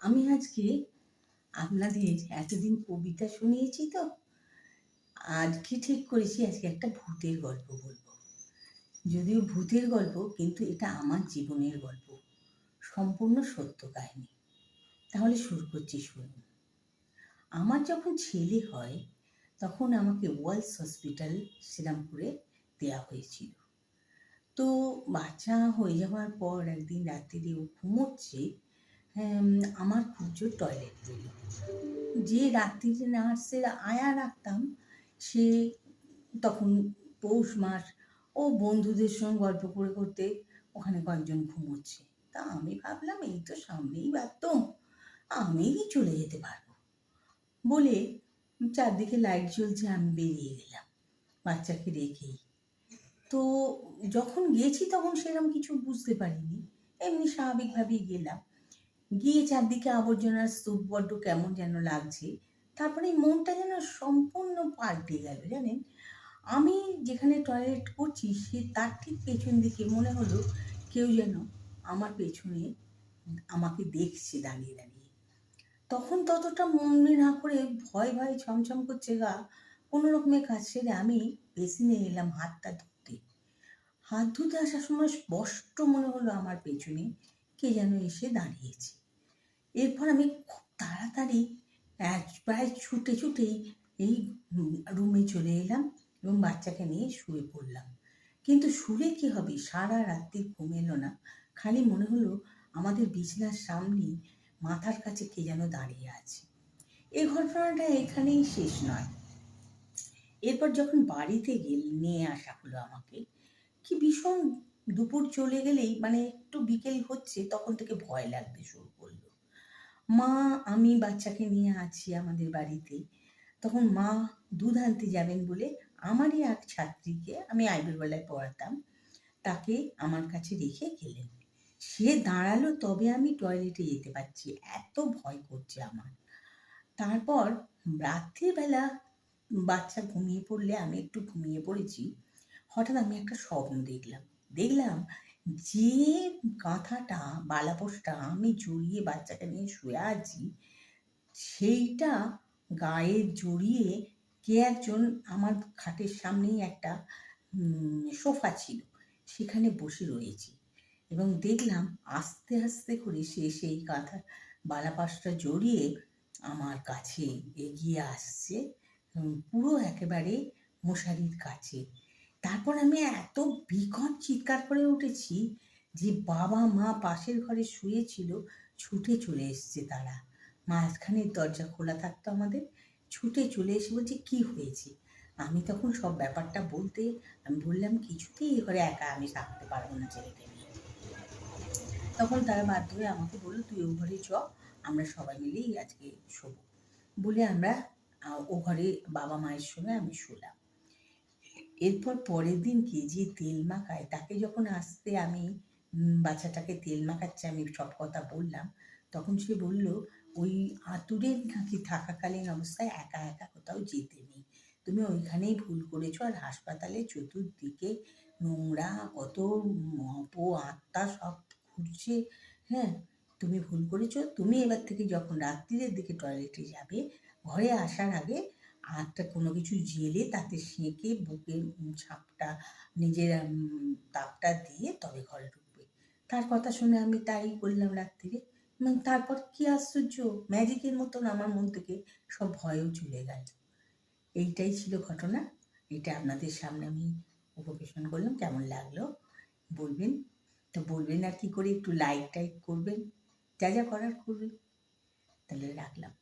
আমি আজকে আপনাদের এতদিন কবিতা শুনিয়েছি তো, আজকে ঠিক করেছি আজকে একটা ভূতের গল্প বলবো। যদিও ভূতের গল্প, কিন্তু এটা আমার জীবনের গল্প, সম্পূর্ণ সত্য কাহিনী। তাহলে শুরু করছি, শুনুন। আমার যখন ছেলে হয় তখন আমাকে ওয়ালস হসপিটাল শ্রীরামপুরে দেওয়া হয়েছিল। তো বাচ্চা হয়ে যাওয়ার পর একদিন রাত্রিরে ও ঘুমোচ্ছে, আমার খুব জোর টয়লেট পেল। যে রাত্রিরে নার্সের আয়া রাখতাম, সে তখন পৌষ মাস, ও বন্ধুদের সঙ্গে গল্প করে করতে ওখানে কয়েকজন ঘুমোচ্ছে। তা আমি ভাবলাম এই তো সামনেই বাথরুম, আমি চলে যেতে পারবো বলে চারদিকে লাইট জ্বলছে, আমি বেরিয়ে গেলাম বাচ্চাকে রেখেই। তো যখন গেছি তখন সেরকম কিছু বুঝতে পারিনি, এমনি স্বাভাবিকভাবেই গেলাম। গিয়ে চারদিকে আবর্জনার স্তূপ, বড্ড কেমন যেন লাগছে। তারপরে মনটা যেন সম্পূর্ণ পাল্টে গেল, জানেন। আমি যেখানে টয়লেট করছি সে তার ঠিক পেছন দিকে মনে হলো কেউ যেন আমার পেছনে আমাকে দেখছে দাঁড়িয়ে দাঁড়িয়ে। তখন ততটা মনে না করে ভয় ভয় ছমছম করছে গা, কোনো রকমে কাজ সেরে আমি বেসিনে এলাম হাতটা ধুতে। হাত ধুতে আসার সময় স্পষ্ট মনে হলো আমার পেছনে কে যেন এসে দাঁড়িয়েছে। এরপর আমি খুব তাড়াতাড়ি প্রায় ছুটে ছুটেই এই রুমে চলে এলাম এবং বাচ্চাকে নিয়ে শুয়ে পড়লাম। কিন্তু শুলে কি হবে, সারা রাত্রি ঘুম এলো না। খালি মনে হলো আমাদের বিছানার সামনে মাথার কাছে কে যেন দাঁড়িয়ে আছে। এই ঘটনাটা এখানেই শেষ নয়। এরপর যখন বাড়িতে নিয়ে আসা হলো আমাকে, কি ভীষণ দুপুর চলে গেলেই মানে একটু বিকেল হচ্ছে তখন থেকে ভয় লাগতে শুরু করলো। মা, আমি বাচ্চাকে নিয়ে আছি আমাদের বাড়িতে। তখন মা দুধ আনতে যাবেন বলে আমারই এক ছাত্রীকে, আমি আইবুড়বেলায় পড়াতাম, তাকে আমার কাছে রেখে গেলেন। সে দাঁড়ালো তবে আমি টয়লেটে যেতে পারছি, এত ভয় করছে আমার। তারপর রাত্রিবেলা বাচ্চা ঘুমিয়ে পড়লে আমি একটু ঘুমিয়ে পড়েছি। হঠাৎ আমি একটা স্বপ্ন দেখলাম যে কাঁথাটা, বালাপোষটা আমি জড়িয়ে বাচ্চাকে নিয়ে শুয়ে আছি, সেইটা গায়ে জড়িয়ে কে একজন আমার খাটের সামনেই একটা সোফা ছিল, সেখানে বসে রয়েছি। এবং দেখলাম আস্তে আস্তে করে সে সেই কাঁথা বালাপাশটা জড়িয়ে আমার কাছে এগিয়ে আসছে, পুরো একেবারে মশারির কাছে। তারপর আমি এত বিকট চিৎকার করে উঠেছি যে বাবা মা পাশের ঘরে শুয়েছিল, ছুটে চলে এসছে তারা। মাঝখানের দরজা খোলা থাকতো আমাদের, ছুটে চলে এসে বলছে কি হয়েছে। আমি তখন সব ব্যাপারটা বলতে আমি বললাম কিছুতেই এ ঘরে একা আমি থাকতে পারবো না ছেলেকে নিয়ে। তখন তারা বাধ্য হয়ে আমাকে বললো তুই ও ঘরে চ, আমরা সবাই মিলেই আজকে শোবো বলে আমরা ও ঘরে বাবা মায়ের সঙ্গে আমি শুলাম। এরপর পরের দিন কি যে তেল মাখায়, তাকে যখন আসতে আমি বাচ্চাটাকে তেল মাখাচ্ছে আমি সব কথা বললাম, তখন সে বলল ওই আতুরের নাকি থাকাকালীন অবস্থায় একা একা কোথাও যেতে নেই, তুমি ওইখানেই ভুল করেছো। আর হাসপাতালে চতুর্দিকে নোংরা, কত আত্মা সব ঘুরছে, হ্যাঁ, তুমি ভুল করেছো। তুমি এবার থেকে যখন রাত্রিরের দিকে টয়লেটে যাবে, ঘরে আসার আগে একটা কোনো কিছু জেলে তাতে সেঁকে বুকে ছাপটা, নিজের তাপটা দিয়ে তবে ঘরে ঢুকবে। তার কথা শুনে আমি তাই করলাম রাত্রিরে, এবং তারপর কি আশ্চর্য, ম্যাজিকের মতন আমার মন থেকে সব ভয়ও চলে গেল। এইটাই ছিল ঘটনা। এটা আপনাদের সামনে আমি উপবেশন করলাম। কেমন লাগলো বলবেন। তো বলবেন আর কি করে, একটু লাইক টাইক করবেন, যা যা করার করবেন। তাহলে রাখলাম।